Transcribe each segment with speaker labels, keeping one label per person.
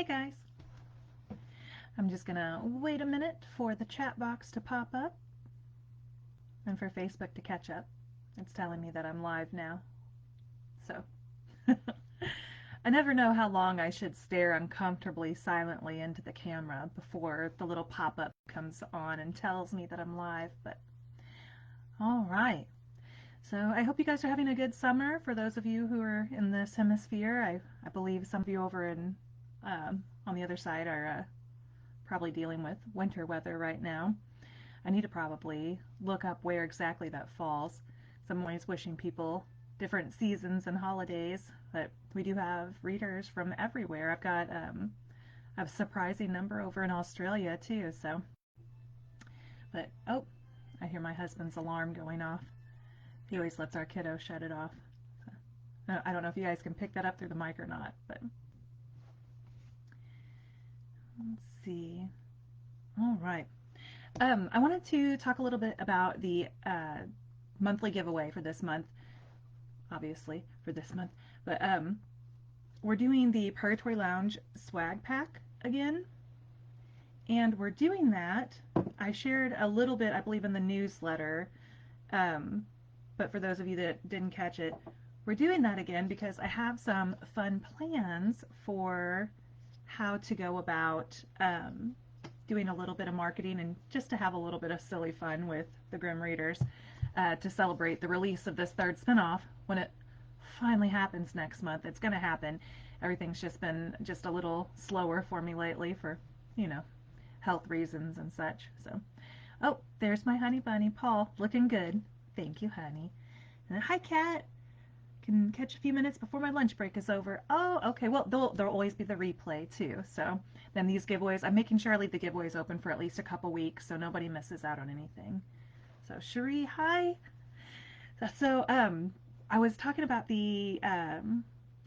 Speaker 1: Hey guys, I'm just gonna wait a minute for the chat box to pop up and for Facebook to catch up. It's telling me that I'm live now. So, I never know how long I should stare uncomfortably silently into the camera before the little pop-up comes on and tells me that I'm live, but all right. So I hope you guys are having a good summer. For those of you who are in this hemisphere, I believe some of you over in on the other side are probably dealing with winter weather right now. I need to probably look up where exactly that falls. So I'm always wishing people different seasons and holidays, but we do have readers from everywhere. I've got a surprising number over in Australia too. So, but oh, I hear my husband's alarm going off. He always lets our kiddo shut it off. So, I don't know if you guys can pick that up through the mic or not, but let's see. All right. I wanted to talk a little bit about the monthly giveaway for this month, obviously, for this month. But we're doing the Purgatory Lounge swag pack again. And we're doing that. I shared a little bit, I believe, in the newsletter. But for those of you that didn't catch it, we're doing that again because I have some fun plans for how to go about doing a little bit of marketing and just to have a little bit of silly fun with the Grim Readers to celebrate the release of this third spinoff when it finally happens next month. It's going to happen. Everything's just been just a little slower for me lately for, you know, health reasons and such. So, oh, there's my honey bunny, Paul, looking good. Thank you, honey. And then, hi, cat. Can catch a few minutes before my lunch break is over. Oh, okay. Well, there'll always be the replay too. So then these giveaways, I'm making sure I leave the giveaways open for at least a couple weeks so nobody misses out on anything. So Cherie, hi. So I was talking about the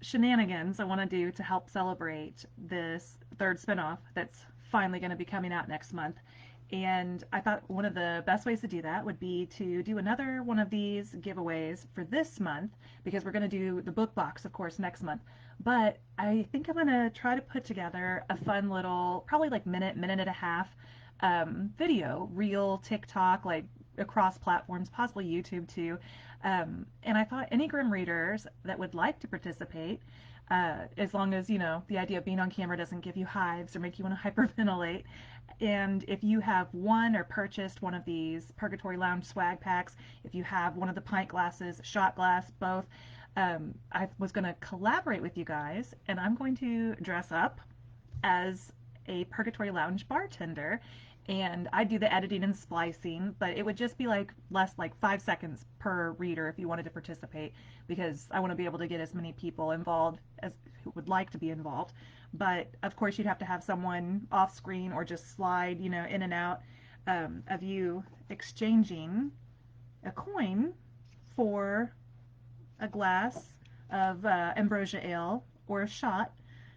Speaker 1: shenanigans I want to do to help celebrate this third spinoff that's finally going to be coming out next month. And I thought one of the best ways to do that would be to do another one of these giveaways for this month, because we're going to do the book box, of course, next month. But I think I'm going to try to put together a fun little, probably like minute and a half video, reel, TikTok, like across platforms, possibly YouTube too. And I thought any Grim readers that would like to participate, as long as, you know, the idea of being on camera doesn't give you hives or make you want to hyperventilate. And if you have won or purchased one of these Purgatory Lounge swag packs, if you have one of the pint glasses, shot glass, both, I was going to collaborate with you guys, and I'm going to dress up as a Purgatory Lounge bartender, and I do the editing and splicing, but it would just be like less, like 5 seconds per reader if you wanted to participate, because I want to be able to get as many people involved as who would like to be involved. But of course you'd have to have someone off screen or just slide, you know, in and out of you exchanging a coin for a glass of ambrosia ale or a shot.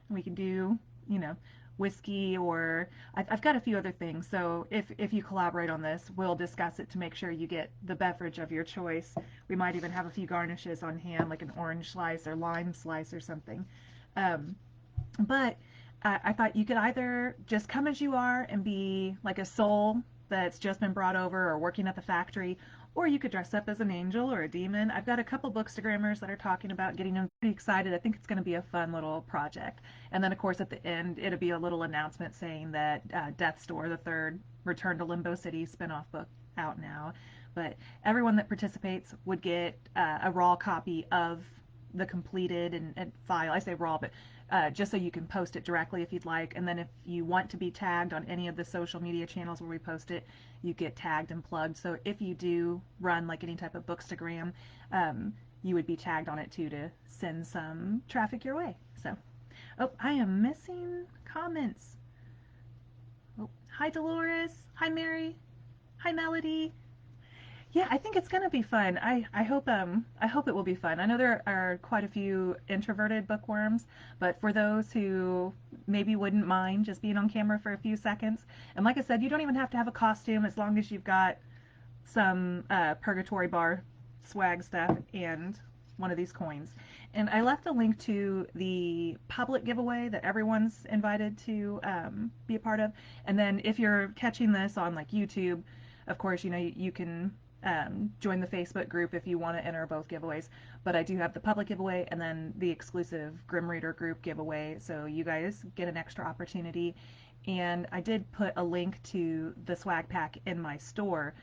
Speaker 1: And we can do, you know, whiskey, or I've got a few other things. So if you collaborate on this, we'll discuss it to make sure you get the beverage of your choice. We might even have a few garnishes on hand, like an orange slice or lime slice or something. But I thought you could either just come as you are and be like a soul that's just been brought over or working at the factory, or you could dress up as an angel or a demon. I've got a couple bookstagrammers that are talking about getting them pretty excited. I think it's going to be a fun little project. And then, of course, at the end, it'll be a little announcement saying that Death's Door, the third Return to Limbo City spinoff book, out now. But everyone that participates would get a raw copy of the completed and file. I say raw, but just so you can post it directly if you'd like. And then if you want to be tagged on any of the social media channels where we post it, you get tagged and plugged. So if you do run like any type of bookstagram, you would be tagged on it too to send some traffic your way. So, oh, I am missing comments. Oh, hi Dolores. Hi Mary. Hi Melody. Yeah, I think it's gonna be fun. I hope it will be fun. I know there are quite a few introverted bookworms, but for those who maybe wouldn't mind just being on camera for a few seconds, and like I said, you don't even have to have a costume as long as you've got some Purgatory bar swag stuff and one of these coins. And I left a link to the public giveaway that everyone's invited to be a part of. And then if you're catching this on like YouTube, of course, you know, you can join the Facebook group if you want to enter both giveaways. But I do have the public giveaway and then the exclusive Grim Reader group giveaway. So you guys get an extra opportunity. And I did put a link to the swag pack in my store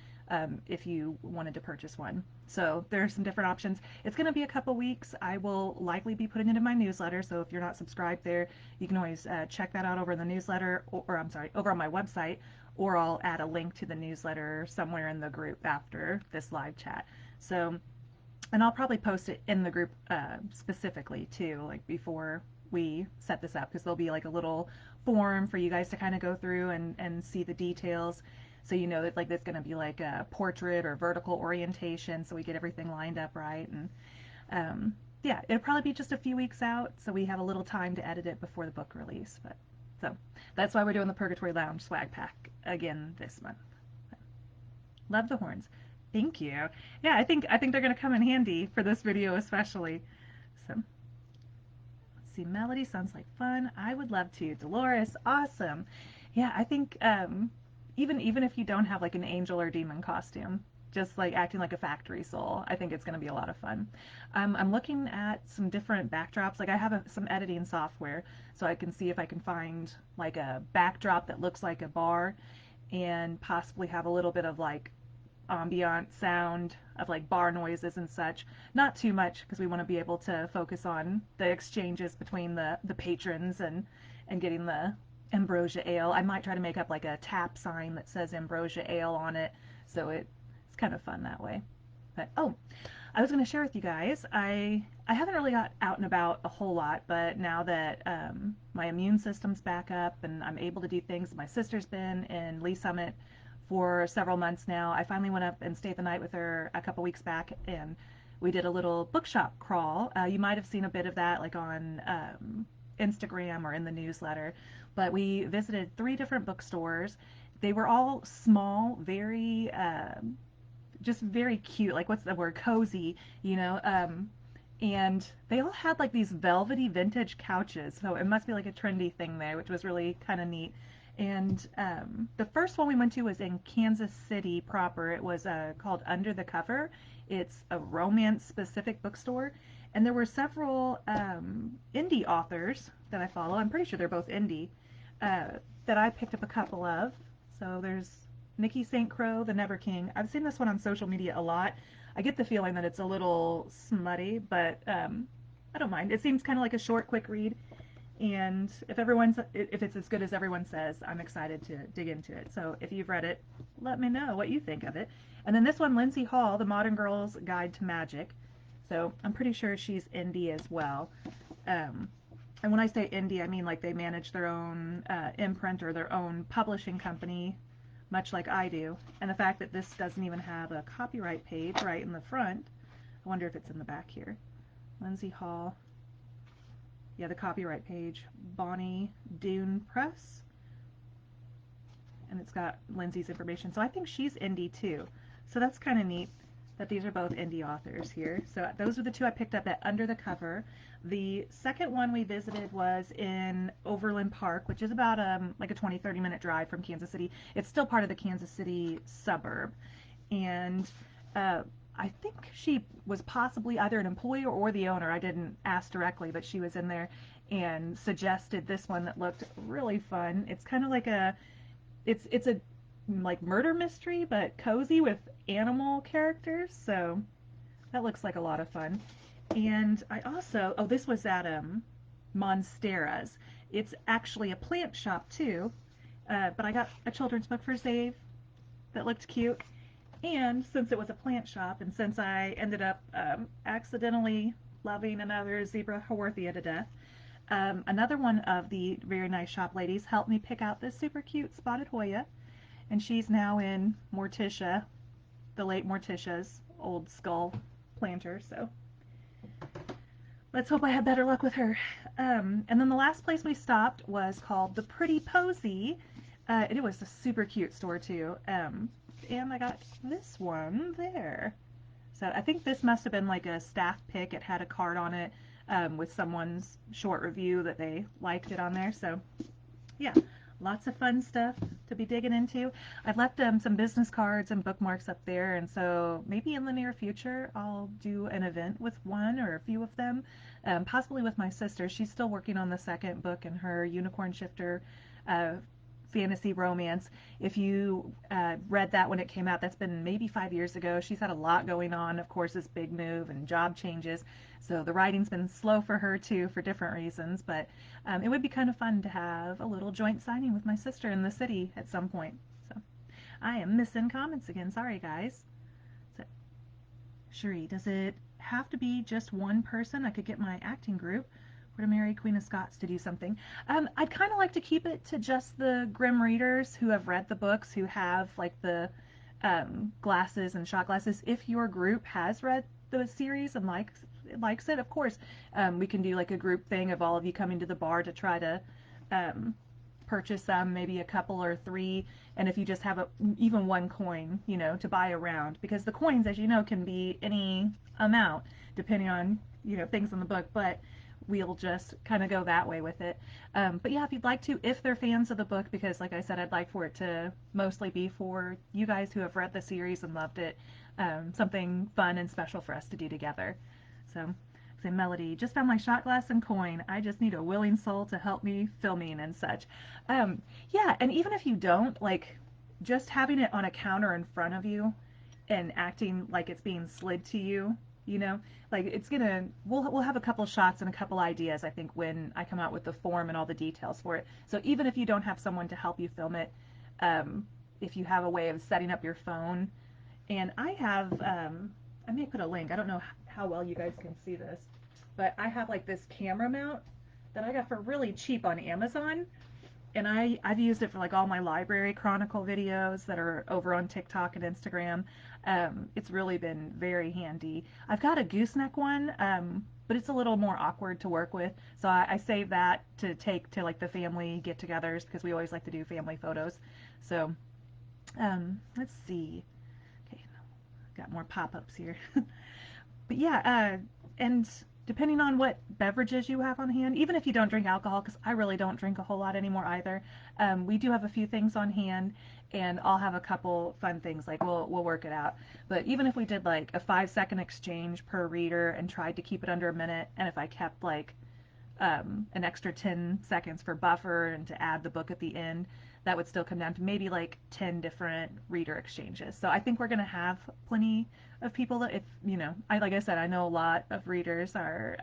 Speaker 1: if you wanted to purchase one. So there's some different options. It's going to be a couple weeks. I will likely be putting it in my newsletter. So if you're not subscribed there, you can always check that out over in the newsletter, or I'm sorry, over on my website, or I'll add a link to the newsletter somewhere in the group after this live chat. So, and I'll probably post it in the group specifically too, like before we set this up, because there'll be like a little form for you guys to kind of go through and see the details. So you know that like there's going to be like a portrait or vertical orientation, so we get everything lined up right. And yeah, it'll probably be just a few weeks out, so we have a little time to edit it before the book release. But so that's why we're doing the Purgatory Lounge swag pack again this month. Love the horns. Thank you. Yeah, I think they're going to come in handy for this video especially. So let's see, Melody sounds like fun. I would love to. Dolores, awesome. Yeah, I think even if you don't have like an angel or demon costume, just like acting like a factory soul, I think it's going to be a lot of fun. I'm looking at some different backdrops. Like I have some editing software, so I can see if I can find like a backdrop that looks like a bar and possibly have a little bit of like ambient sound of like bar noises and such. Not too much, because we want to be able to focus on the exchanges between the patrons and getting the ambrosia ale. I might try to make up like a tap sign that says ambrosia ale on it, so it's kind of fun that way. But oh, I was going to share with you guys, I haven't really got out and about a whole lot, but now that my immune system's back up and I'm able to do things, my sister's been in Lee Summit for several months now. I finally went up and stayed the night with her a couple weeks back, and we did a little bookshop crawl. You might have seen a bit of that like on Instagram or in the newsletter, but we visited 3 different bookstores. They were all small, very just very cute, like what's the word, cozy, you know, and they all had like these velvety vintage couches, so it must be like a trendy thing there, which was really kind of neat. And the first one we went to was in Kansas City proper. It was called Under the Cover. It's a romance specific bookstore, and there were several indie authors that I follow. I'm pretty sure they're both indie, that I picked up a couple of. So there's Nikki St. Crow, The Never King. I've seen this one on social media a lot. I get the feeling that it's a little smutty, but I don't mind. It seems kind of like a short, quick read. And if it's as good as everyone says, I'm excited to dig into it. So if you've read it, let me know what you think of it. And then this one, Lindsay Hall, The Modern Girl's Guide to Magic. So I'm pretty sure she's indie as well. And when I say indie, I mean like they manage their own imprint or their own publishing company, much like I do. And the fact that this doesn't even have a copyright page right in the front, I wonder if it's in the back here. Lindsay Hall. Yeah, the copyright page, Bonnie Doon Press, and it's got Lindsay's information. So I think she's indie too. So that's kind of neat that these are both indie authors here. So those are the 2 I picked up at Under the Cover. The second one we visited was in Overland Park, which is about like a 20-30 minute drive from Kansas City. It's still part of the Kansas City suburb. And I think she was possibly either an employee or the owner. I didn't ask directly, but she was in there and suggested this one that looked really fun. It's kind of like it's a like murder mystery, but cozy with animal characters. So that looks like a lot of fun. And I also, oh, this was at Monstera's. It's actually a plant shop too, but I got a children's book for Zave that looked cute. And since it was a plant shop, and since I ended up accidentally loving another zebra Haworthia to death, another one of the very nice shop ladies helped me pick out this super cute spotted Hoya, and she's now in Morticia, the late Morticia's old skull planter, so let's hope I have better luck with her. And then the last place we stopped was called The Pretty Posy. It was a super cute store too. And I got this one there. So I think this must have been like a staff pick. It had a card on it with someone's short review that they liked it on there. So yeah, lots of fun stuff to be digging into. I've left some business cards and bookmarks up there, and so maybe in the near future I'll do an event with one or a few of them, possibly with my sister. She's still working on the second book in her Unicorn Shifter uh, fantasy romance. If you read that when it came out, that's been maybe 5 years ago. She's had a lot going on, of course, this big move and job changes. So the writing's been slow for her too, for different reasons. But it would be kind of fun to have a little joint signing with my sister in the city at some point. So I am missing comments again. Sorry, guys. So, Cherie, does it have to be just one person? I could get my acting group or to marry Queen of Scots to do something. I'd kind of like to keep it to just the grim readers who have read the books, who have like the glasses and shot glasses. If your group has read the series and likes it, of course, we can do like a group thing of all of you coming to the bar to try to um, purchase some, maybe a couple or three, and if you just have even one coin, to buy a round, because the coins, as you know, can be any amount depending on, things in the book, but we'll just kind of go that way with it. But yeah, if you'd like to, if they're fans of the book, because like I said, I'd like for it to mostly be for you guys who have read the series and loved it, something fun and special for us to do together. So, say Melody, just found my shot glass and coin. I just need a willing soul to help me filming and such. Um, yeah, and even if you don't, like, just having it on a counter in front of you and acting like it's being slid to you, you know, like it's gonna, we'll have a couple shots and a couple ideas, I think, when I come out with the form and all the details for it. So even if you don't have someone to help you film it, if you have a way of setting up your phone, and I have, I may put a link. I don't know how well you guys can see this, but I have like this camera mount that I got for really cheap on Amazon, and I've used it for like all my library chronicle videos that are over on TikTok and Instagram. It's really been very handy. I've got a gooseneck one, but it's a little more awkward to work with, so I save that to take to like the family get-togethers because we always like to do family photos. So let's see. Okay, got more pop-ups here. But yeah, and depending on what beverages you have on hand, even if you don't drink alcohol, because I really don't drink a whole lot anymore either, we do have a few things on hand, and I'll have a couple fun things, like we'll work it out. But even if we did like a 5-second exchange per reader and tried to keep it under a minute, and if I kept like an extra 10 seconds for buffer and to add the book at the end, that would still come down to maybe like 10 different reader exchanges. So I think we're going to have plenty of people that, if, like I said, I know a lot of readers are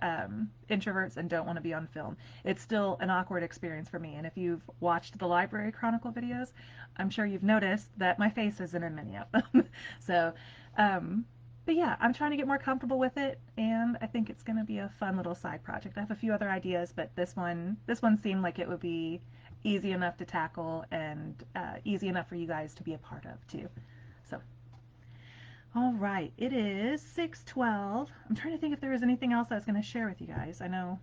Speaker 1: introverts and don't want to be on film. It's still an awkward experience for me. And if you've watched the Library Chronicle videos, I'm sure you've noticed that my face isn't in many of them. So, but yeah, I'm trying to get more comfortable with it, and I think it's going to be a fun little side project. I have a few other ideas, but this one seemed like it would be easy enough to tackle and easy enough for you guys to be a part of too. So, all right, it is 6:12. I'm trying to think if there was anything else I was going to share with you guys. I know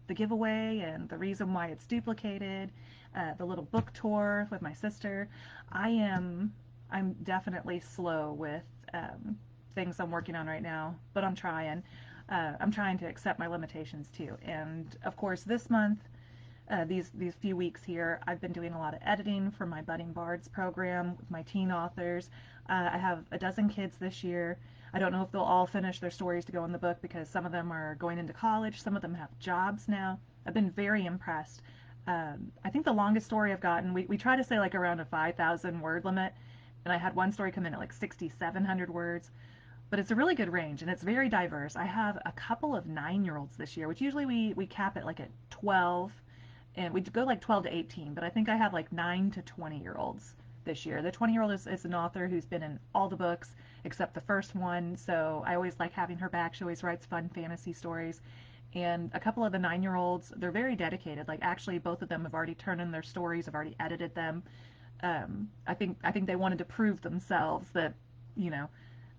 Speaker 1: the giveaway and the reason why it's duplicated, the little book tour with my sister. I'm definitely slow with things I'm working on right now, but I'm trying. I'm trying to accept my limitations too. And of course, this month, these few weeks here, I've been doing a lot of editing for my Budding Bards program with my teen authors. I have a dozen kids this year. I don't know if they'll all finish their stories to go in the book because some of them are going into college, some of them have jobs now. I've been very impressed. I think the longest story I've gotten, we try to say like around a 5,000 word limit, and I had one story come in at like 6,700 words. But it's a really good range, and it's very diverse. I have a couple of 9-year-olds this year, which usually we cap it like at 12, and we go like 12 to 18, but I think I have like 9 to 20-year-olds this year. The 20-year-old is an author who's been in all the books except the first one, so I always like having her back. She always writes fun fantasy stories. And a couple of the 9-year-olds, they're very dedicated. Like actually both of them have already turned in their stories, have already edited them. I think they wanted to prove themselves that, you know,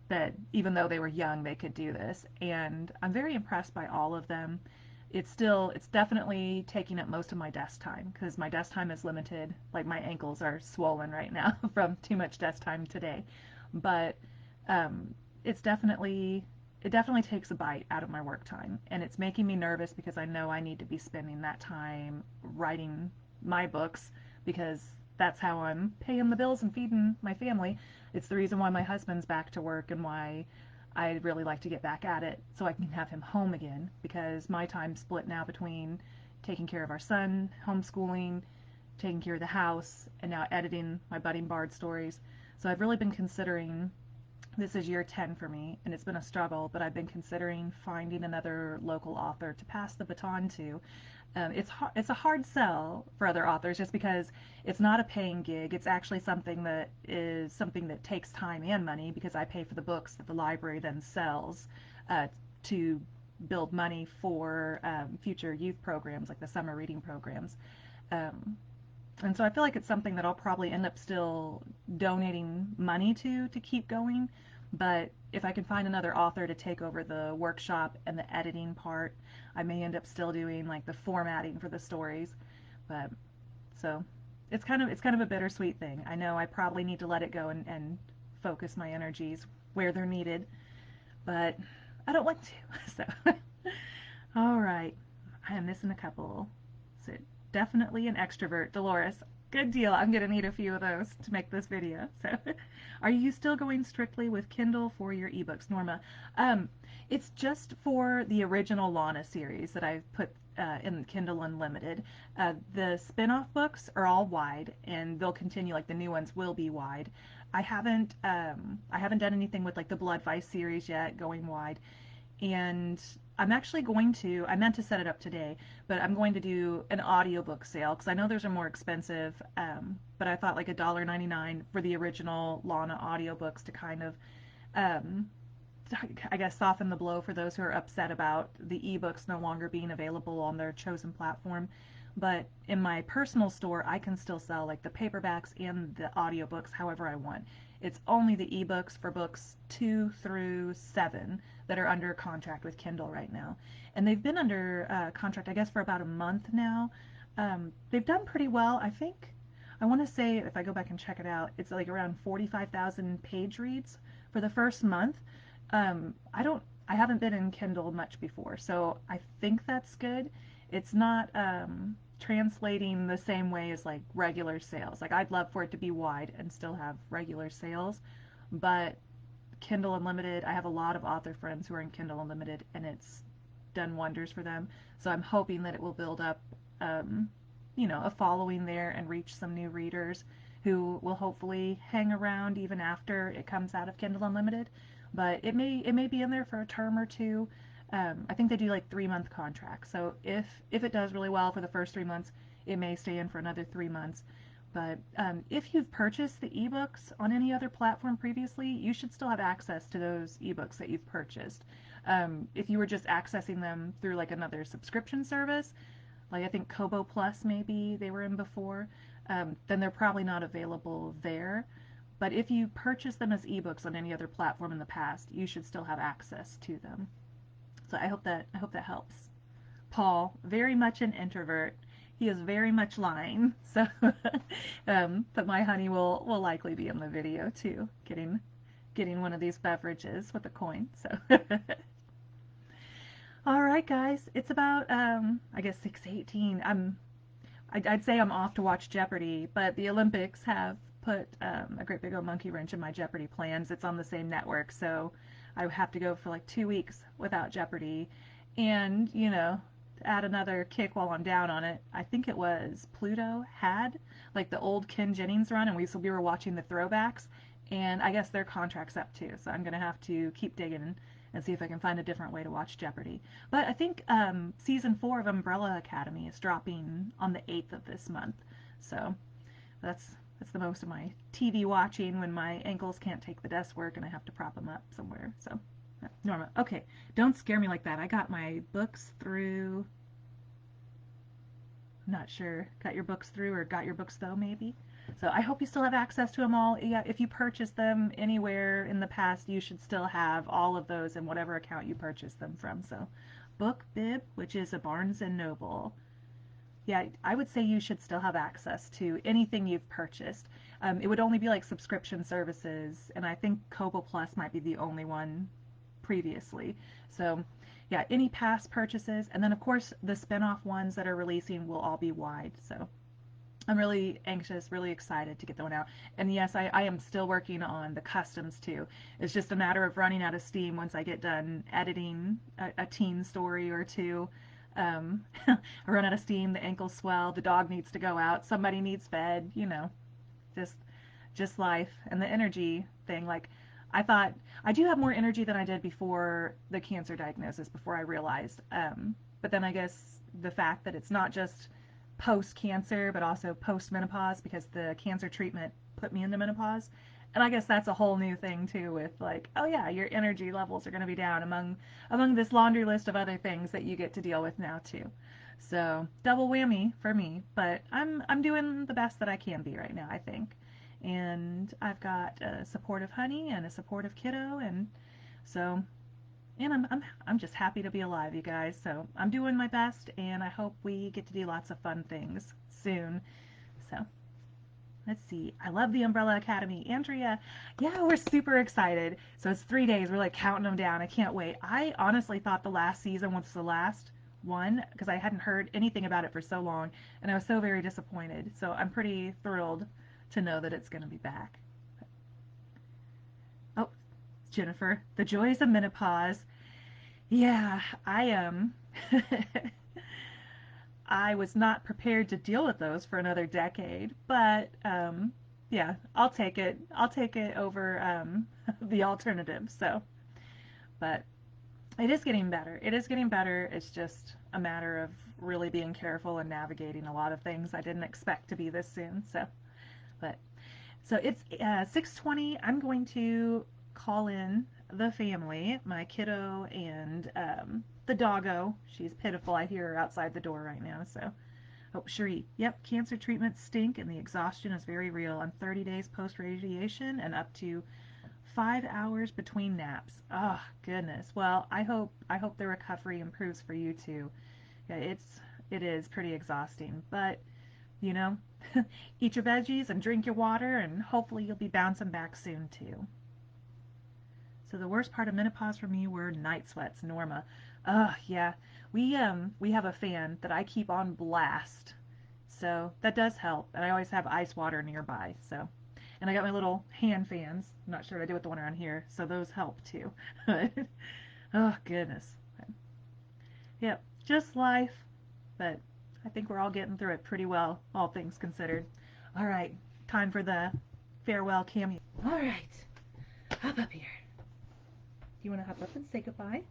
Speaker 1: that even though they were young, they could do this. And I'm very impressed by all of them. It's definitely taking up most of my desk time because my desk time is limited. Like my ankles are swollen right now from too much desk time today. But it's definitely it definitely takes a bite out of my work time, and it's making me nervous because I know I need to be spending that time writing my books because that's how I'm paying the bills and feeding my family. It's the reason why my husband's back to work and why I'd really like to get back at it so I can have him home again, because my time's split now between taking care of our son, homeschooling, taking care of the house, and now editing my budding bard stories. So I've really been considering, this is year 10 for me, and it's been a struggle, but I've been considering finding another local author to pass the baton to. It's a hard sell for other authors just because it's not a paying gig. It's actually something that takes time and money, because I pay for the books that the library then sells uh, to build money for future youth programs like the summer reading programs. Um, and so I feel like it's something that I'll probably end up still donating money to keep going. But if I can find another author to take over the workshop and the editing part, I may end up still doing like the formatting for the stories. But so it's kind of a bittersweet thing. I know I probably need to let it go and focus my energies where they're needed, but I don't want to. So all right, I am missing a couple. So definitely an extrovert, Dolores. Good deal. I'm going to need a few of those to make this video. So, are you still going strictly with Kindle for your ebooks, Norma? Um, it's just for the original Lana series that I've put in Kindle Unlimited. The spin-off books are all wide, and they'll continue. Like the new ones will be wide. I haven't done anything with like the Blood Vice series yet, going wide. And I meant to set it up today, but I'm going to do an audiobook sale because I know those are more expensive, but I thought like $1.99 for the original Lana audiobooks to kind of, um, I guess, soften the blow for those who are upset about the ebooks no longer being available on their chosen platform. But in my personal store, I can still sell like the paperbacks and the audiobooks however I want. It's only the ebooks for books 2 through 7 that are under contract with Kindle right now. And they've been under contract, I guess, for about a month now. They've done pretty well. I want to say, if I go back and check it out, it's like around 45,000 page reads for the first month. I haven't been in Kindle much before, so I think that's good. It's not translating the same way as like regular sales. Like I'd love for it to be wide and still have regular sales, but Kindle Unlimited, I have a lot of author friends who are in Kindle Unlimited, and it's done wonders for them. So I'm hoping that it will build up, a following there and reach some new readers who will hopefully hang around even after it comes out of Kindle Unlimited. But it may be in there for a term or two. I think they do like 3-month contracts. So if it does really well for the first 3 months, it may stay in for another 3 months. But if you've purchased the ebooks on any other platform previously, you should still have access to those ebooks that you've purchased. If you were just accessing them through like another subscription service, like I think Kobo Plus maybe they were in before, then they're probably not available there. But if you purchase them as ebooks on any other platform in the past, you should still have access to them. So I hope that helps. Paul, very much an introvert. He is very much lying. So, but my honey will likely be in the video too, getting one of these beverages with a coin. So, all right, guys, it's about I guess 6:18. I'd say I'm off to watch Jeopardy, but the Olympics have put a great big old monkey wrench in my Jeopardy plans. It's on the same network, so I have to go for like 2 weeks without Jeopardy. And, to add another kick while I'm down on it, I think it was Pluto had like the old Ken Jennings run, and we were watching the throwbacks, and I guess their contract's up too. So I'm gonna have to keep digging and see if I can find a different way to watch Jeopardy. But I think season 4 of Umbrella Academy is dropping on the 8th of this month, so that's the most of my TV watching when my ankles can't take the desk work and I have to prop them up somewhere. So, Norma, okay, don't scare me like that. I got my books through. I'm not sure. Got your books through or got your books though, maybe. So I hope you still have access to them all. Yeah, if you purchased them anywhere in the past, you should still have all of those in whatever account you purchased them from. So, BookBib, which is a Barnes and Noble. Yeah, I would say you should still have access to anything you've purchased. It would only be like subscription services, and I think Kobo Plus might be the only one previously. So yeah, any past purchases, and then of course the spin-off ones that are releasing will all be wide. So I'm really anxious, really excited to get that one out. And yes, I am still working on the customs too. It's just a matter of running out of steam once I get done editing a teen story or two. I run out of steam, the ankles swell, the dog needs to go out, somebody needs fed, just just life and the energy thing. Like I thought I do have more energy than I did before the cancer diagnosis, before I realized. But then I guess the fact that it's not just post cancer, but also post menopause, because the cancer treatment put me into menopause. And I guess that's a whole new thing too, with like, oh yeah, your energy levels are going to be down among this laundry list of other things that you get to deal with now too. So double whammy for me, but I'm doing the best that I can be right now, I think. And I've got a supportive honey and a supportive kiddo, and so I'm just happy to be alive, you guys. So I'm doing my best, and I hope we get to do lots of fun things soon. So let's see. I love the Umbrella Academy. Andrea, yeah, we're super excited. So it's 3 days. We're like counting them down. I can't wait. I honestly thought the last season was the last one because I hadn't heard anything about it for so long, and I was so very disappointed. So I'm pretty thrilled to know that it's going to be back. Oh, Jennifer, the joys of menopause. Yeah, I was not prepared to deal with those for another decade, but yeah, I'll take it. I'll take it over the alternative. So, but it is getting better. It is getting better. It's just a matter of really being careful and navigating a lot of things I didn't expect to be this soon. So, but so it's 6:20. I'm going to call in the family, my kiddo and the doggo. She's pitiful. I hear her outside the door right now. So, oh, Cherie. Yep, cancer treatments stink and the exhaustion is very real. I'm 30 days post radiation and up to 5 hours between naps. Oh goodness. Well, I hope the recovery improves for you too. Yeah, it is pretty exhausting, but you know, eat your veggies and drink your water, and hopefully you'll be bouncing back soon too. So the worst part of menopause for me were night sweats, Norma. Yeah. We have a fan that I keep on blast. So that does help. And I always have ice water nearby. So and I got my little hand fans. I'm not sure what I do with the one around here. So those help too. Oh goodness. Yep, just life. But I think we're all getting through it pretty well, all things considered. All right, time for the farewell cameo. All right, hop up here. Do you want to hop up and say goodbye?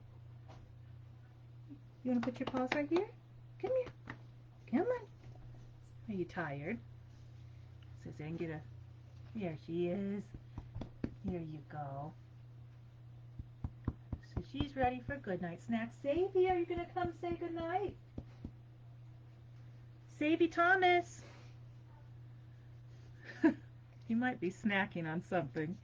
Speaker 1: You want to put your paws right here? Come here. Come on. Are you tired? So I can get a... There she is. Here you go. So she's ready for good night snack. Savy, are you going to come say good night? Savy Thomas. You might be snacking on something.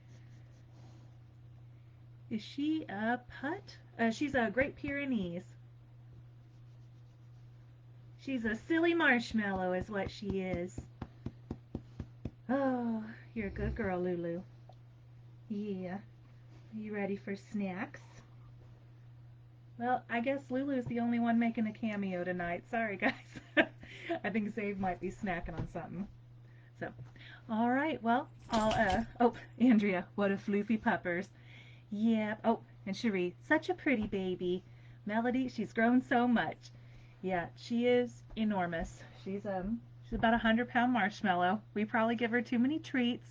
Speaker 1: Is she a putt? She's a Great Pyrenees. She's a silly marshmallow is what she is. Oh, you're a good girl, Lulu. Yeah. Are you ready for snacks? Well, I guess Lulu's the only one making a cameo tonight. Sorry, guys. I think Save might be snacking on something. So, all right. Well, oh, Andrea, what a floofy puppers. Yeah. Oh, and Cherie, such a pretty baby. Melody, she's grown so much. Yeah, she is enormous. She's about 100-pound marshmallow. We probably give her too many treats,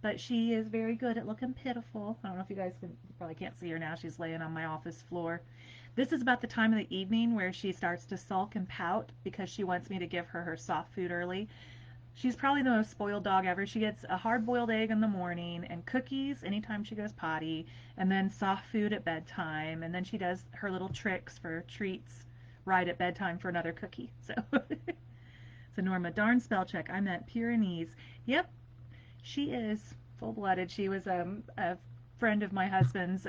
Speaker 1: but she is very good at looking pitiful. I don't know if you guys can, you probably can't see her now. She's laying on my office floor. This is about the time of the evening where she starts to sulk and pout because she wants me to give her her soft food early. She's probably the most spoiled dog ever. She gets a hard-boiled egg in the morning and cookies anytime she goes potty, and then soft food at bedtime, and then she does her little tricks for treats right at bedtime for another cookie. So, so Norma, darn spell check. I meant Pyrenees. Yep, she is full-blooded. She was a friend of my husband's.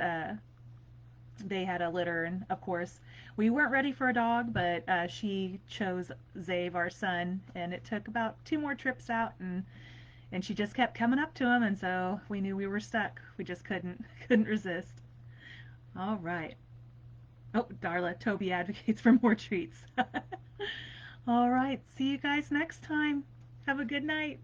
Speaker 1: They had a litter, and of course we weren't ready for a dog, but she chose Zave, our son, and it took about 2 more trips out, and she just kept coming up to him, and so we knew we were stuck. We just couldn't resist. All right. Oh, Darla, Toby advocates for more treats. All right. See you guys next time. Have a good night.